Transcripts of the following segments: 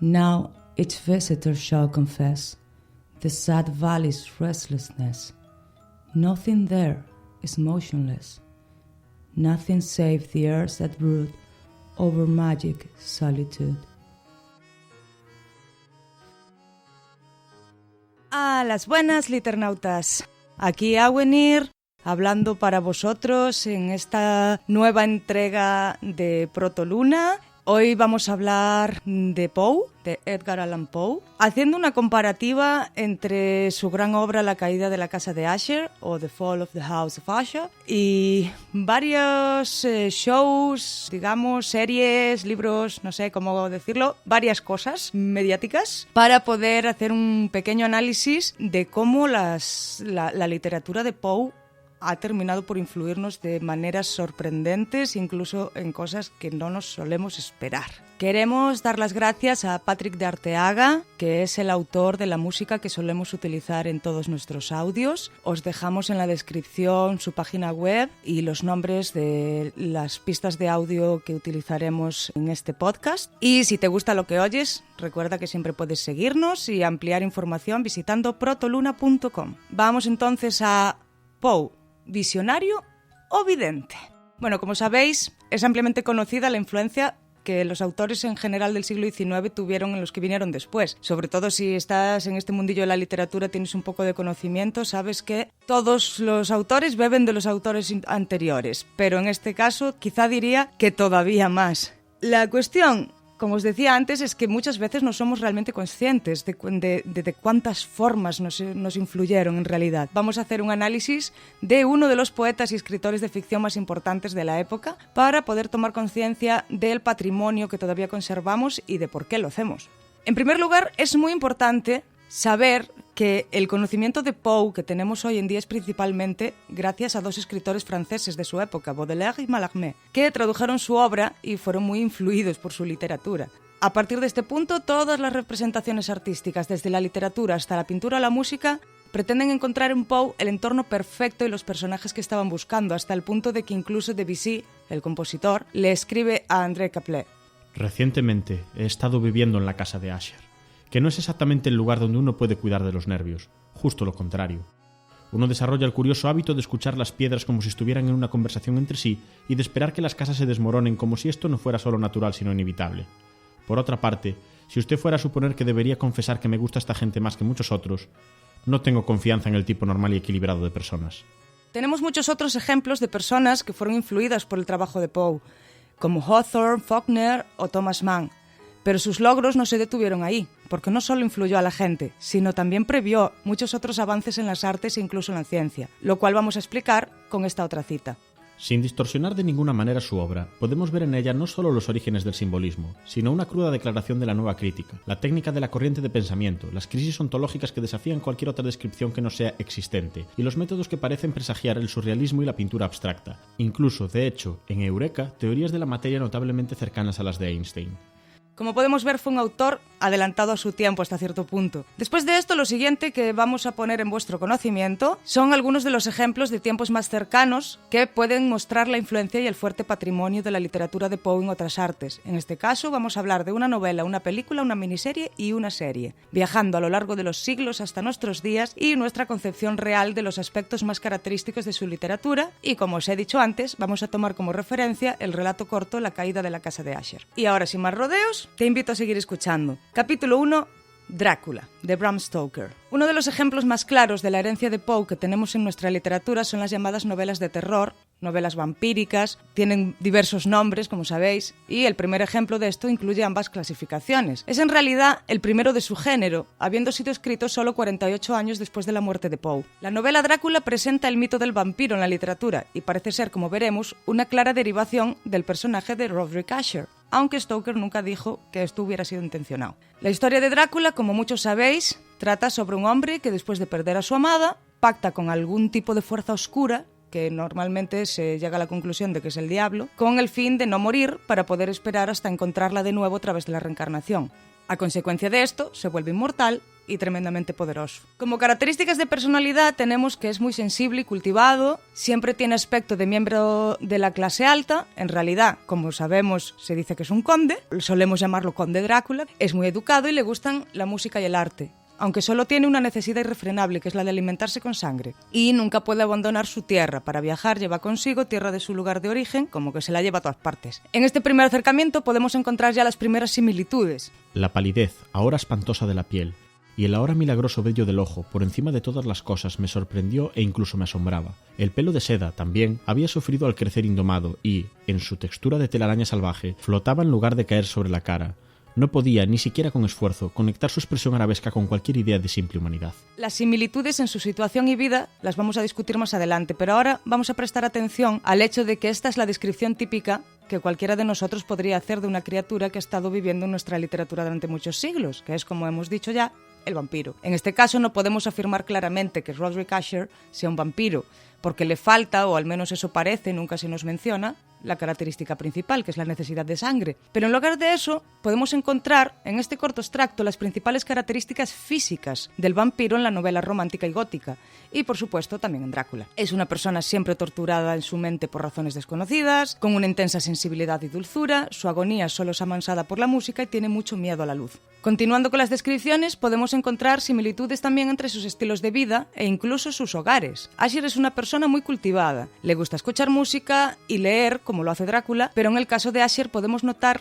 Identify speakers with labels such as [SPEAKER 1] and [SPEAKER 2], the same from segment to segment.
[SPEAKER 1] Now each visitor shall confess the sad valley's restlessness. Nothing there is motionless, nothing save the airs that brood over magic solitude.
[SPEAKER 2] A las buenas, liternautas. Aquí Awenir, hablando para vosotros en esta nueva entrega de Protoluna. Hoy vamos a hablar de Poe, de Edgar Allan Poe, haciendo una comparativa entre su gran obra La caída de la casa de Usher, o The Fall of the House of Usher, y varios shows, digamos, series, libros, no sé cómo decirlo, varias cosas mediáticas, para poder hacer un pequeño análisis de cómo la literatura de Poe ha terminado por influirnos de maneras sorprendentes, incluso en cosas que no nos solemos esperar. Queremos dar las gracias a Patrick de Arteaga, que es el autor de la música que solemos utilizar en todos nuestros audios. Os dejamos en la descripción su página web y los nombres de las pistas de audio que utilizaremos en este podcast. Y si te gusta lo que oyes, recuerda que siempre puedes seguirnos y ampliar información visitando protoluna.com. Vamos entonces a Poe. ¿Visionario o vidente? Bueno, como sabéis, es ampliamente conocida la influencia que los autores en general del siglo XIX tuvieron en los que vinieron después. Sobre todo si estás en este mundillo de la literatura, tienes un poco de conocimiento, sabes que todos los autores beben de los autores anteriores, pero en este caso quizá diría que todavía más. La cuestión, como os decía antes, es que muchas veces no somos realmente conscientes de cuántas formas nos influyeron en realidad. Vamos a hacer un análisis de uno de los poetas y escritores de ficción más importantes de la época para poder tomar conciencia del patrimonio que todavía conservamos y de por qué lo hacemos. En primer lugar, es muy importante saber que el conocimiento de Poe que tenemos hoy en día es principalmente gracias a dos escritores franceses de su época, Baudelaire y Mallarmé, que tradujeron su obra y fueron muy influidos por su literatura. A partir de este punto, todas las representaciones artísticas, desde la literatura hasta la pintura o la música, pretenden encontrar en Poe el entorno perfecto y los personajes que estaban buscando, hasta el punto de que incluso Debussy, el compositor, le escribe a André Caplet:
[SPEAKER 3] Recientemente he estado viviendo en la casa de Usher, que no es exactamente el lugar donde uno puede cuidar de los nervios, justo lo contrario. Uno desarrolla el curioso hábito de escuchar las piedras como si estuvieran en una conversación entre sí y de esperar que las casas se desmoronen como si esto no fuera solo natural sino inevitable. Por otra parte, si usted fuera a suponer que debería confesar que me gusta esta gente más que muchos otros, no tengo confianza en el tipo normal y equilibrado de personas.
[SPEAKER 2] Tenemos muchos otros ejemplos de personas que fueron influidas por el trabajo de Poe, como Hawthorne, Faulkner o Thomas Mann. Pero sus logros no se detuvieron ahí, porque no solo influyó a la gente, sino también previó muchos otros avances en las artes e incluso en la ciencia, lo cual vamos a explicar con esta otra cita.
[SPEAKER 3] Sin distorsionar de ninguna manera su obra, podemos ver en ella no solo los orígenes del simbolismo, sino una cruda declaración de la nueva crítica, la técnica de la corriente de pensamiento, las crisis ontológicas que desafían cualquier otra descripción que no sea existente, y los métodos que parecen presagiar el surrealismo y la pintura abstracta. Incluso, de hecho, en Eureka, teorías de la materia notablemente cercanas a las de Einstein.
[SPEAKER 2] Como podemos ver, fue un autor adelantado a su tiempo hasta cierto punto. Después de esto, lo siguiente que vamos a poner en vuestro conocimiento son algunos de los ejemplos de tiempos más cercanos que pueden mostrar la influencia y el fuerte patrimonio de la literatura de Poe en otras artes. En este caso, vamos a hablar de una novela, una película, una miniserie y una serie, viajando a lo largo de los siglos hasta nuestros días y nuestra concepción real de los aspectos más característicos de su literatura. Y como os he dicho antes, vamos a tomar como referencia el relato corto La caída de la casa de Usher. Y ahora, sin más rodeos, te invito a seguir escuchando. Capítulo 1. Drácula, de Bram Stoker. Uno de los ejemplos más claros de la herencia de Poe que tenemos en nuestra literatura son las llamadas novelas de terror, novelas vampíricas, tienen diversos nombres, como sabéis, y el primer ejemplo de esto incluye ambas clasificaciones. Es en realidad el primero de su género, habiendo sido escrito solo 48 años después de la muerte de Poe. La novela Drácula presenta el mito del vampiro en la literatura y parece ser, como veremos, una clara derivación del personaje de Roderick Usher, aunque Stoker nunca dijo que esto hubiera sido intencionado. La historia de Drácula, como muchos sabéis, trata sobre un hombre que después de perder a su amada, pacta con algún tipo de fuerza oscura, que normalmente se llega a la conclusión de que es el diablo, con el fin de no morir para poder esperar hasta encontrarla de nuevo a través de la reencarnación. A consecuencia de esto, se vuelve inmortal y tremendamente poderoso. Como características de personalidad tenemos que es muy sensible y cultivado, siempre tiene aspecto de miembro de la clase alta, en realidad, como sabemos, se dice que es un conde, solemos llamarlo conde Drácula, es muy educado y le gustan la música y el arte, aunque solo tiene una necesidad irrefrenable, que es la de alimentarse con sangre, y nunca puede abandonar su tierra. Para viajar lleva consigo tierra de su lugar de origen, como que se la lleva a todas partes. En este primer acercamiento podemos encontrar ya las primeras similitudes.
[SPEAKER 3] La palidez, ahora espantosa de la piel, y el ahora milagroso brillo del ojo, por encima de todas las cosas, me sorprendió e incluso me asombraba. El pelo de seda, también, había sufrido al crecer indomado y, en su textura de telaraña salvaje, flotaba en lugar de caer sobre la cara. No podía, ni siquiera con esfuerzo, conectar su expresión arabesca con cualquier idea de simple humanidad.
[SPEAKER 2] Las similitudes en su situación y vida las vamos a discutir más adelante, pero ahora vamos a prestar atención al hecho de que esta es la descripción típica que cualquiera de nosotros podría hacer de una criatura que ha estado viviendo en nuestra literatura durante muchos siglos, que es, como hemos dicho ya, el vampiro. En este caso no podemos afirmar claramente que Roderick Usher sea un vampiro, porque le falta, o al menos eso parece, nunca se nos menciona, la característica principal, que es la necesidad de sangre. Pero en lugar de eso, podemos encontrar en este corto extracto las principales características físicas del vampiro en la novela romántica y gótica, y por supuesto también en Drácula. Es una persona siempre torturada en su mente por razones desconocidas, con una intensa sensibilidad y dulzura, su agonía solo es amansada por la música y tiene mucho miedo a la luz. Continuando con las descripciones, podemos encontrar similitudes también entre sus estilos de vida e incluso sus hogares. Usher es una persona muy cultivada, le gusta escuchar música y leer, como lo hace Drácula, pero en el caso de Usher podemos notar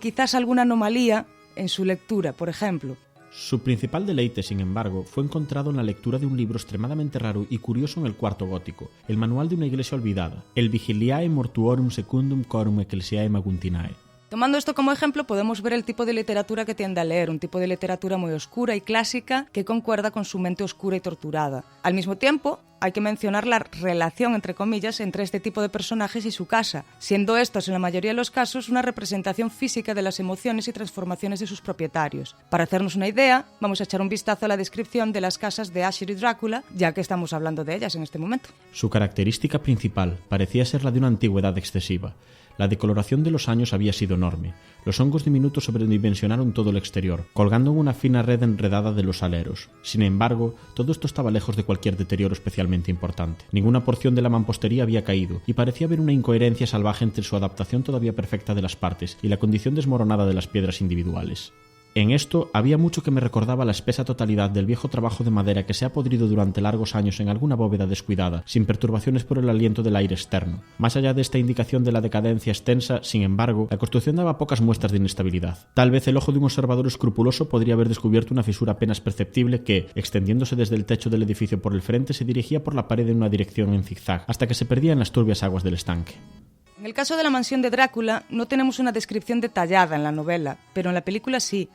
[SPEAKER 2] quizás alguna anomalía en su lectura, por ejemplo.
[SPEAKER 3] Su principal deleite, sin embargo, fue encontrado en la lectura de un libro extremadamente raro y curioso en el Cuarto Gótico, el manual de una iglesia olvidada, el Vigiliae Mortuorum Secundum Corum Ecclesiae Maguntinae.
[SPEAKER 2] Tomando esto como ejemplo, podemos ver el tipo de literatura que tiende a leer, un tipo de literatura muy oscura y clásica que concuerda con su mente oscura y torturada. Al mismo tiempo, hay que mencionar la relación, entre comillas, entre este tipo de personajes y su casa, siendo estos, en la mayoría de los casos, una representación física de las emociones y transformaciones de sus propietarios. Para hacernos una idea, vamos a echar un vistazo a la descripción de las casas de Usher y Drácula, ya que estamos hablando de ellas en este momento.
[SPEAKER 3] Su característica principal parecía ser la de una antigüedad excesiva. La decoloración de los años había sido enorme. Los hongos diminutos sobredimensionaron todo el exterior, colgando en una fina red enredada de los aleros. Sin embargo, todo esto estaba lejos de cualquier deterioro especialmente importante. Ninguna porción de la mampostería había caído, y parecía haber una incoherencia salvaje entre su adaptación todavía perfecta de las partes y la condición desmoronada de las piedras individuales. En esto había mucho que me recordaba la espesa totalidad del viejo trabajo de madera que se ha podrido durante largos años en alguna bóveda descuidada, sin perturbaciones por el aliento del aire externo. Más allá de esta indicación de la decadencia extensa, sin embargo, la construcción daba pocas muestras de inestabilidad. Tal vez el ojo de un observador escrupuloso podría haber descubierto una fisura apenas perceptible que, extendiéndose desde el techo del edificio por el frente, se dirigía por la pared en una dirección en zigzag, hasta que se perdía en las turbias aguas del estanque.
[SPEAKER 2] En el caso de la mansión de Drácula, no tenemos una descripción detallada en la novela, pero en la película sí.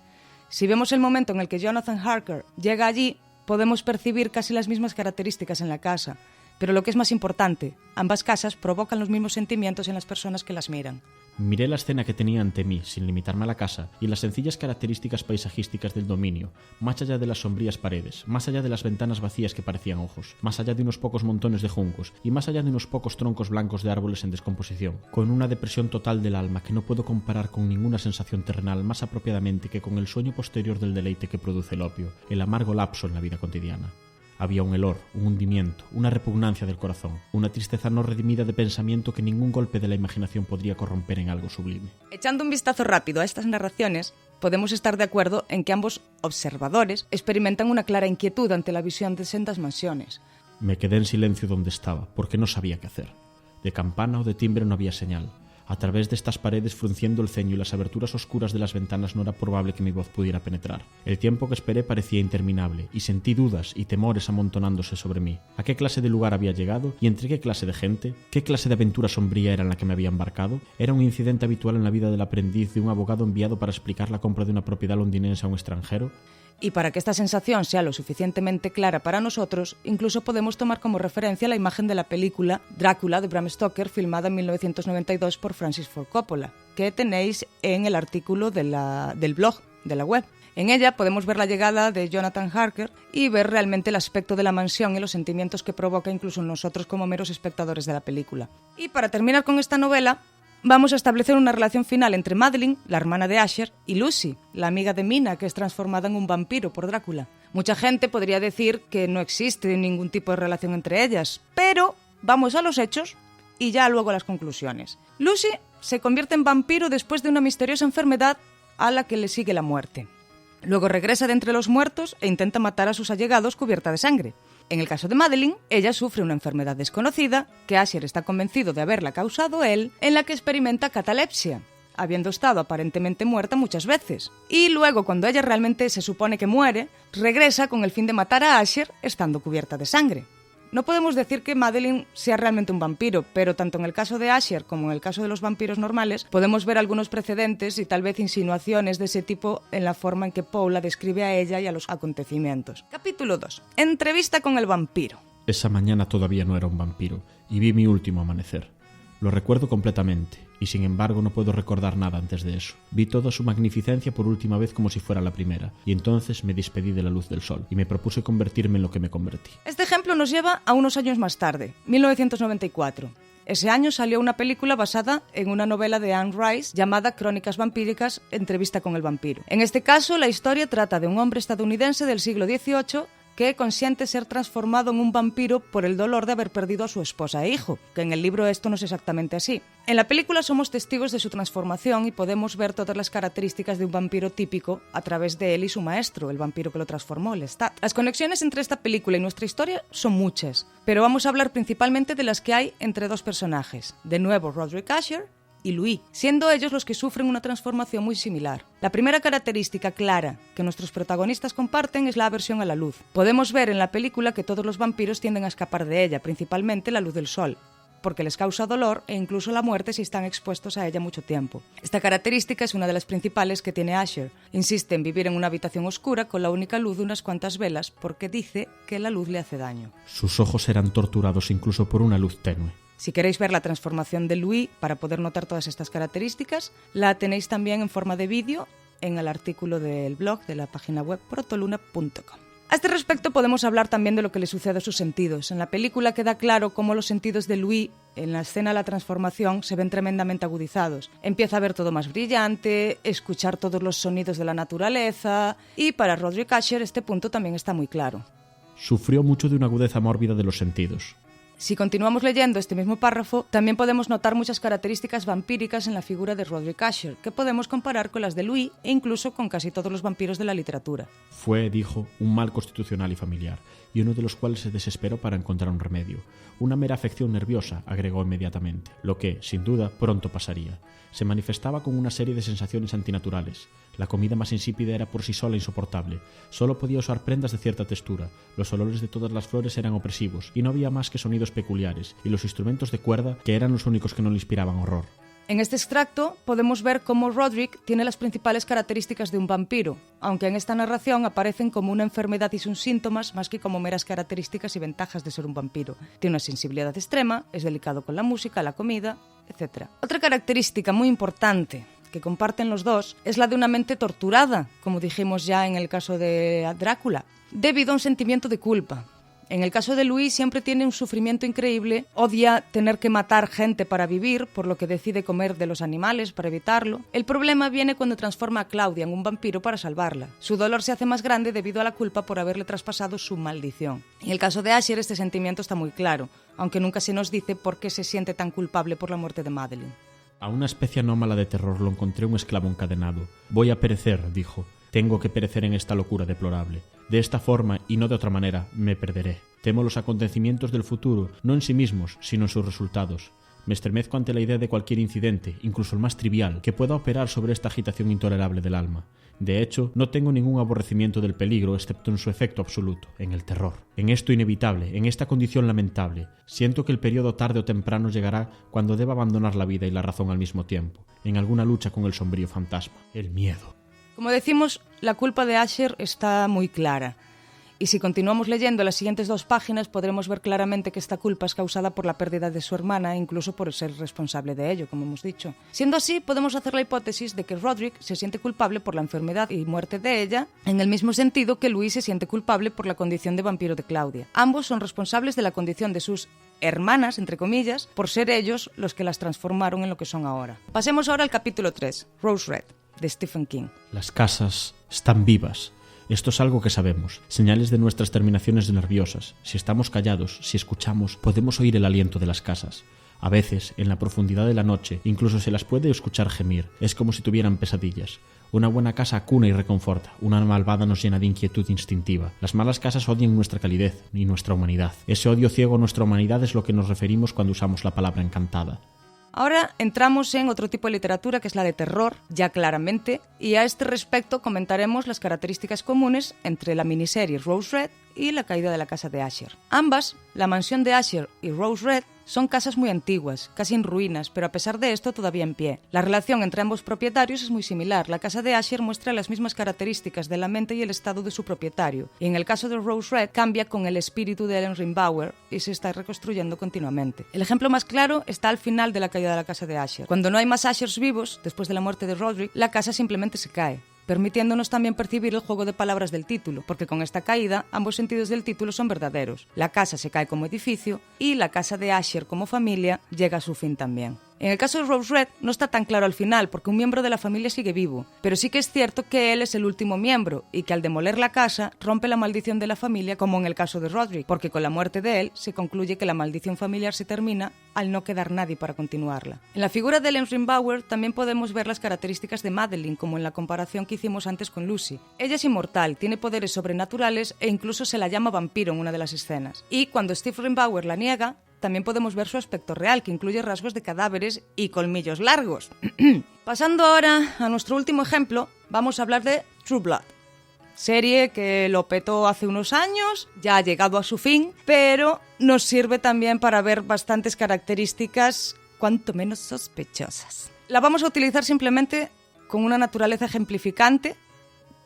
[SPEAKER 2] Si vemos el momento en el que Jonathan Harker llega allí, podemos percibir casi las mismas características en la casa. Pero lo que es más importante, ambas casas provocan los mismos sentimientos en las personas que las miran.
[SPEAKER 3] Miré la escena que tenía ante mí, sin limitarme a la casa, y las sencillas características paisajísticas del dominio, más allá de las sombrías paredes, más allá de las ventanas vacías que parecían ojos, más allá de unos pocos montones de juncos, y más allá de unos pocos troncos blancos de árboles en descomposición, con una depresión total del alma que no puedo comparar con ninguna sensación terrenal más apropiadamente que con el sueño posterior del deleite que produce el opio, el amargo lapso en la vida cotidiana. Había un helor, un hundimiento, una repugnancia del corazón, una tristeza no redimida de pensamiento que ningún golpe de la imaginación podría corromper en algo sublime.
[SPEAKER 2] Echando un vistazo rápido a estas narraciones, podemos estar de acuerdo en que ambos observadores experimentan una clara inquietud ante la visión de sendas mansiones.
[SPEAKER 3] Me quedé en silencio donde estaba, porque no sabía qué hacer. De campana o de timbre no había señal. A través de estas paredes, frunciendo el ceño y las aberturas oscuras de las ventanas, no era probable que mi voz pudiera penetrar. El tiempo que esperé parecía interminable, y sentí dudas y temores amontonándose sobre mí. ¿A qué clase de lugar había llegado? ¿Y entre qué clase de gente? ¿Qué clase de aventura sombría era en la que me había embarcado? ¿Era un incidente habitual en la vida del aprendiz de un abogado enviado para explicar la compra de una propiedad londinense a un extranjero?
[SPEAKER 2] Y para que esta sensación sea lo suficientemente clara para nosotros, incluso podemos tomar como referencia la imagen de la película Drácula de Bram Stoker, filmada en 1992 por Francis Ford Coppola, que tenéis en el artículo del blog, de la web. En ella podemos ver la llegada de Jonathan Harker y ver realmente el aspecto de la mansión y los sentimientos que provoca incluso nosotros como meros espectadores de la película. Y para terminar con esta novela, vamos a establecer una relación final entre Madeline, la hermana de Asher, y Lucy, la amiga de Mina, que es transformada en un vampiro por Drácula. Mucha gente podría decir que no existe ningún tipo de relación entre ellas, pero vamos a los hechos y ya luego a las conclusiones. Lucy se convierte en vampiro después de una misteriosa enfermedad a la que le sigue la muerte. Luego regresa de entre los muertos e intenta matar a sus allegados cubierta de sangre. En el caso de Madeline, ella sufre una enfermedad desconocida, que Asher está convencido de haberla causado él, en la que experimenta catalepsia, habiendo estado aparentemente muerta muchas veces. Y luego, cuando ella realmente se supone que muere, regresa con el fin de matar a Asher estando cubierta de sangre. No podemos decir que Madeline sea realmente un vampiro, pero tanto en el caso de Asher como en el caso de los vampiros normales podemos ver algunos precedentes y tal vez insinuaciones de ese tipo en la forma en que Poe la describe a ella y a los acontecimientos. Capítulo 2. Entrevista con el vampiro.
[SPEAKER 3] Esa mañana todavía no era un vampiro y vi mi último amanecer. Lo recuerdo completamente, y sin embargo no puedo recordar nada antes de eso. Vi toda su magnificencia por última vez como si fuera la primera, y entonces me despedí de la luz del sol, y me propuse convertirme en lo que me convertí.
[SPEAKER 2] Este ejemplo nos lleva a unos años más tarde, 1994. Ese año salió una película basada en una novela de Anne Rice llamada Crónicas vampíricas, Entrevista con el vampiro. En este caso, la historia trata de un hombre estadounidense del siglo XVIII que consiente ser transformado en un vampiro por el dolor de haber perdido a su esposa e hijo, que en el libro esto no es exactamente así. En la película somos testigos de su transformación y podemos ver todas las características de un vampiro típico a través de él y su maestro, el vampiro que lo transformó, Lestat. Las conexiones entre esta película y nuestra historia son muchas, pero vamos a hablar principalmente de las que hay entre dos personajes. De nuevo, Roderick Asher y Louis, siendo ellos los que sufren una transformación muy similar. La primera característica clara que nuestros protagonistas comparten es la aversión a la luz. Podemos ver en la película que todos los vampiros tienden a escapar de ella, principalmente la luz del sol, porque les causa dolor e incluso la muerte si están expuestos a ella mucho tiempo. Esta característica es una de las principales que tiene Asher. Insiste en vivir en una habitación oscura con la única luz de unas cuantas velas porque dice que la luz le hace daño.
[SPEAKER 3] Sus ojos eran torturados incluso por una luz tenue.
[SPEAKER 2] Si queréis ver la transformación de Louis para poder notar todas estas características, la tenéis también en forma de vídeo en el artículo del blog de la página web protoluna.com. A este respecto podemos hablar también de lo que le sucede a sus sentidos. En la película queda claro cómo los sentidos de Louis, en la escena de la transformación, se ven tremendamente agudizados. Empieza a ver todo más brillante, escuchar todos los sonidos de la naturaleza, y para Roderick Asher este punto también está muy claro.
[SPEAKER 3] Sufrió mucho de una agudeza mórbida de los sentidos.
[SPEAKER 2] Si continuamos leyendo este mismo párrafo, también podemos notar muchas características vampíricas en la figura de Roderick Asher, que podemos comparar con las de Louis e incluso con casi todos los vampiros de la literatura.
[SPEAKER 3] Fue, dijo, un mal constitucional y familiar, y uno de los cuales se desesperó para encontrar un remedio. Una mera afección nerviosa, agregó inmediatamente, lo que, sin duda, pronto pasaría. Se manifestaba con una serie de sensaciones antinaturales. La comida más insípida era por sí sola insoportable. Solo podía usar prendas de cierta textura. Los olores de todas las flores eran opresivos, y no había más que sonidos peculiares, y los instrumentos de cuerda, que eran los únicos que no le inspiraban horror.
[SPEAKER 2] En este extracto podemos ver cómo Roderick tiene las principales características de un vampiro, aunque en esta narración aparecen como una enfermedad y sus síntomas más que como meras características y ventajas de ser un vampiro. Tiene una sensibilidad extrema, es delicado con la música, la comida, etc. Otra característica muy importante que comparten los dos es la de una mente torturada, como dijimos ya en el caso de Drácula, debido a un sentimiento de culpa. En el caso de Louis siempre tiene un sufrimiento increíble, odia tener que matar gente para vivir, por lo que decide comer de los animales para evitarlo. El problema viene cuando transforma a Claudia en un vampiro para salvarla. Su dolor se hace más grande debido a la culpa por haberle traspasado su maldición. En el caso de Asher este sentimiento está muy claro, aunque nunca se nos dice por qué se siente tan culpable por la muerte de Madeline.
[SPEAKER 3] A una especie anómala de terror lo encontré un esclavo encadenado. Voy a perecer, dijo. Tengo que perecer en esta locura deplorable. De esta forma, y no de otra manera, me perderé. Temo los acontecimientos del futuro, no en sí mismos, sino en sus resultados. Me estremezco ante la idea de cualquier incidente, incluso el más trivial, que pueda operar sobre esta agitación intolerable del alma. De hecho, no tengo ningún aborrecimiento del peligro, excepto en su efecto absoluto, en el terror. En esto inevitable, en esta condición lamentable, siento que el periodo tarde o temprano llegará cuando deba abandonar la vida y la razón al mismo tiempo, en alguna lucha con el sombrío fantasma, el miedo.
[SPEAKER 2] Como decimos, la culpa de Asher está muy clara. Y si continuamos leyendo las siguientes 2 páginas, podremos ver claramente que esta culpa es causada por la pérdida de su hermana e incluso por ser responsable de ello, como hemos dicho. Siendo así, podemos hacer la hipótesis de que Roderick se siente culpable por la enfermedad y muerte de ella, en el mismo sentido que Louis se siente culpable por la condición de vampiro de Claudia. Ambos son responsables de la condición de sus hermanas, entre comillas, por ser ellos los que las transformaron en lo que son ahora. Pasemos ahora al capítulo 3, Rose Red, de Stephen King.
[SPEAKER 3] Las casas están vivas. Esto es algo que sabemos, señales de nuestras terminaciones nerviosas. Si estamos callados, si escuchamos, podemos oír el aliento de las casas. A veces, en la profundidad de la noche, incluso se las puede escuchar gemir. Es como si tuvieran pesadillas. Una buena casa acuna y reconforta. Una malvada nos llena de inquietud instintiva. Las malas casas odian nuestra calidez y nuestra humanidad. Ese odio ciego a nuestra humanidad es lo que nos referimos cuando usamos la palabra encantada.
[SPEAKER 2] Ahora entramos en otro tipo de literatura, que es la de terror, ya claramente, y a este respecto comentaremos las características comunes entre la miniserie Rose Red y La caída de la casa de Asher. Ambas, la mansión de Asher y Rose Red, son casas muy antiguas, casi en ruinas, pero a pesar de esto todavía en pie. La relación entre ambos propietarios es muy similar. La casa de Asher muestra las mismas características de la mente y el estado de su propietario, y en el caso de Rose Red cambia con el espíritu de Ellen Rimbauer y se está reconstruyendo continuamente. El ejemplo más claro está al final de La caída de la casa de Asher. Cuando no hay más Ashers vivos, después de la muerte de Roderick, la casa simplemente se cae, permitiéndonos también percibir el juego de palabras del título, porque con esta caída ambos sentidos del título son verdaderos. La casa se cae como edificio y la casa de Asher como familia llega a su fin también. En el caso de Rose Red no está tan claro al final, porque un miembro de la familia sigue vivo, pero sí que es cierto que él es el último miembro y que al demoler la casa rompe la maldición de la familia, como en el caso de Roderick, porque con la muerte de él se concluye que la maldición familiar se termina al no quedar nadie para continuarla. En la figura de Ellen Rimbauer también podemos ver las características de Madeline, como en la comparación que hicimos antes con Lucy. Ella es inmortal, tiene poderes sobrenaturales e incluso se la llama vampiro en una de las escenas. Y cuando Steve Rimbauer la niega, también podemos ver su aspecto real, que incluye rasgos de cadáveres y colmillos largos. Pasando ahora a nuestro último ejemplo, vamos a hablar de True Blood. Serie que lo petó hace unos años, ya ha llegado a su fin, pero nos sirve también para ver bastantes características cuanto menos sospechosas. La vamos a utilizar simplemente con una naturaleza ejemplificante,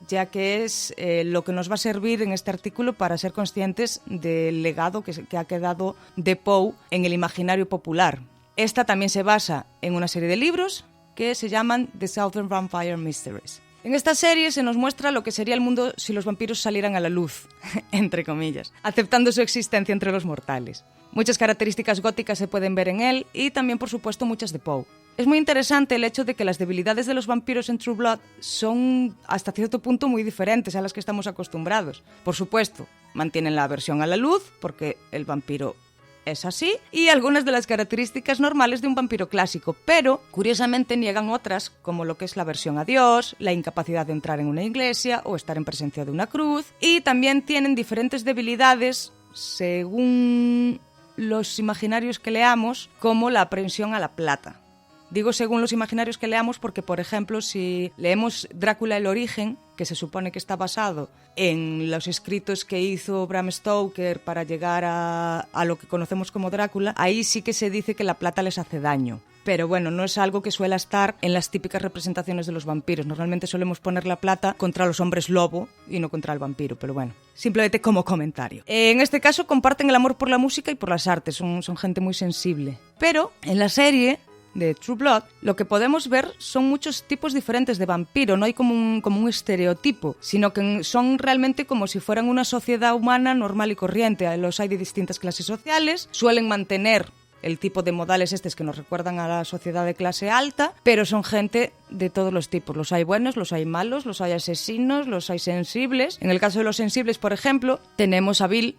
[SPEAKER 2] ya que es lo que nos va a servir en este artículo para ser conscientes del legado que ha quedado de Poe en el imaginario popular. Esta también se basa en una serie de libros que se llaman The Southern Vampire Mysteries. En esta serie se nos muestra lo que sería el mundo si los vampiros salieran a la luz, entre comillas, aceptando su existencia entre los mortales. Muchas características góticas se pueden ver en él y también, por supuesto, muchas de Poe. Es muy interesante el hecho de que las debilidades de los vampiros en True Blood son hasta cierto punto muy diferentes a las que estamos acostumbrados. Por supuesto, mantienen la aversión a la luz, porque el vampiro es así, y algunas de las características normales de un vampiro clásico, pero curiosamente niegan otras, como lo que es la aversión a Dios, la incapacidad de entrar en una iglesia o estar en presencia de una cruz, y también tienen diferentes debilidades según los imaginarios que leamos, como la aprensión a la plata. Digo según los imaginarios que leamos porque, por ejemplo, si leemos Drácula el origen, que se supone que está basado en los escritos que hizo Bram Stoker para llegar a lo que conocemos como Drácula, ahí sí que se dice que la plata les hace daño. Pero bueno, no es algo que suele estar en las típicas representaciones de los vampiros. Normalmente solemos poner la plata contra los hombres lobo y no contra el vampiro, pero bueno, simplemente como comentario. En este caso comparten el amor por la música y por las artes, son gente muy sensible. Pero en la serie de True Blood, lo que podemos ver son muchos tipos diferentes de vampiro, no hay como un estereotipo, sino que son realmente como si fueran una sociedad humana normal y corriente. Los hay de distintas clases sociales, suelen mantener el tipo de modales que nos recuerdan a la sociedad de clase alta, pero son gente de todos los tipos. Los hay buenos, los hay malos, los hay asesinos, los hay sensibles. En el caso de los sensibles, por ejemplo, tenemos a Bill,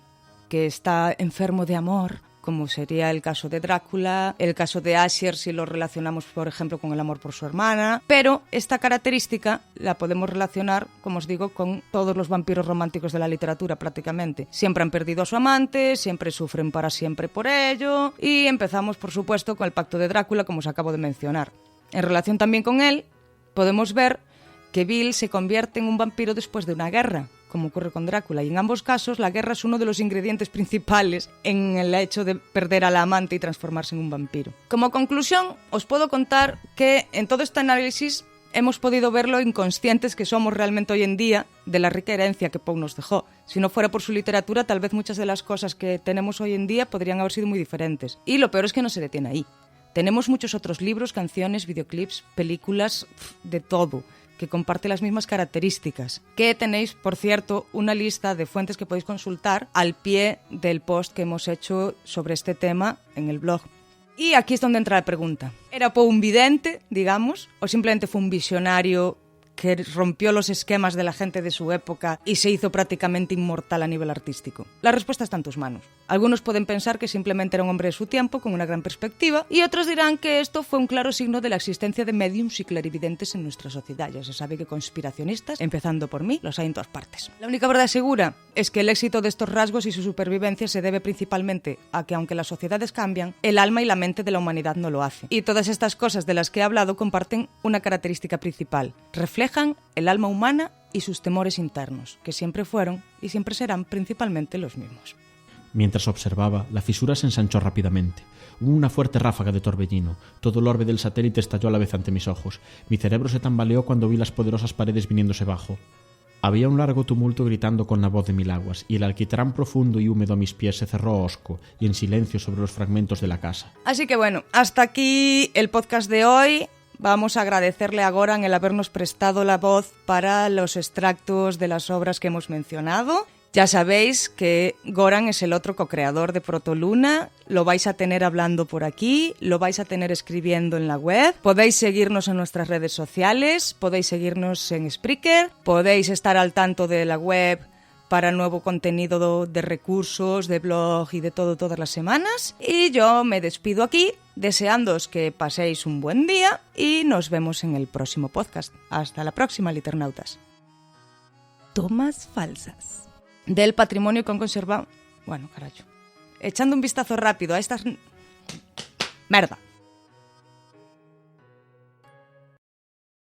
[SPEAKER 2] que está enfermo de amor, como sería el caso de Drácula, el caso de Asher si lo relacionamos, por ejemplo, con el amor por su hermana, pero esta característica la podemos relacionar, como os digo, con todos los vampiros románticos de la literatura prácticamente. Siempre han perdido a su amante, siempre sufren para siempre por ello, y empezamos, por supuesto, con el pacto de Drácula, como os acabo de mencionar. En relación también con él, podemos ver que Bill se convierte en un vampiro después de una guerra, como ocurre con Drácula, y en ambos casos la guerra es uno de los ingredientes principales en el hecho de perder a la amante y transformarse en un vampiro. Como conclusión, os puedo contar que en todo este análisis hemos podido ver lo inconscientes que somos realmente hoy en día de la rica herencia que Poe nos dejó. Si no fuera por su literatura, tal vez muchas de las cosas que tenemos hoy en día podrían haber sido muy diferentes. Y lo peor es que no se detiene ahí. Tenemos muchos otros libros, canciones, videoclips, películas, de todo. que comparte las mismas características, que tenéis, por cierto, una lista de fuentes que podéis consultar al pie del post que hemos hecho sobre este tema en el blog. Y aquí es donde entra la pregunta. ¿Era Poe un vidente, digamos, o simplemente fue un visionario que rompió los esquemas de la gente de su época y se hizo prácticamente inmortal a nivel artístico? La respuesta está en tus manos. Algunos pueden pensar que simplemente era un hombre de su tiempo, con una gran perspectiva, y otros dirán que esto fue un claro signo de la existencia de médiums y clarividentes en nuestra sociedad. Ya se sabe que conspiracionistas, empezando por mí, los hay en todas partes. La única verdad segura es que el éxito de estos rasgos y su supervivencia se debe principalmente a que, aunque las sociedades cambian, el alma y la mente de la humanidad no lo hacen. Y todas estas cosas de las que he hablado comparten una característica principal: reflejan el alma humana y sus temores internos, que siempre fueron y siempre serán principalmente los mismos.
[SPEAKER 3] Mientras observaba, la fisura se ensanchó rápidamente. Hubo una fuerte ráfaga de torbellino. Todo el orbe del satélite estalló a la vez ante mis ojos. Mi cerebro se tambaleó cuando vi las poderosas paredes viniéndose bajo. Había un largo tumulto gritando con la voz de mil aguas, y el alquitrán profundo y húmedo a mis pies se cerró hosco y en silencio sobre los fragmentos de la casa.
[SPEAKER 2] Así que bueno, hasta aquí el podcast de hoy. Vamos a agradecerle a Goran el habernos prestado la voz para los extractos de las obras que hemos mencionado. Ya sabéis que Goran es el otro co-creador de Protoluna, lo vais a tener hablando por aquí, lo vais a tener escribiendo en la web, podéis seguirnos en nuestras redes sociales, podéis seguirnos en Spreaker, podéis estar al tanto de la web para nuevo contenido de recursos, de blog y de todo todas las semanas. Y yo me despido aquí, deseándoos que paséis un buen día y nos vemos en el próximo podcast. Hasta la próxima, liternautas. Tomas falsas del patrimonio que han conservado. Bueno, carajo. Echando un vistazo rápido a estas... Merda.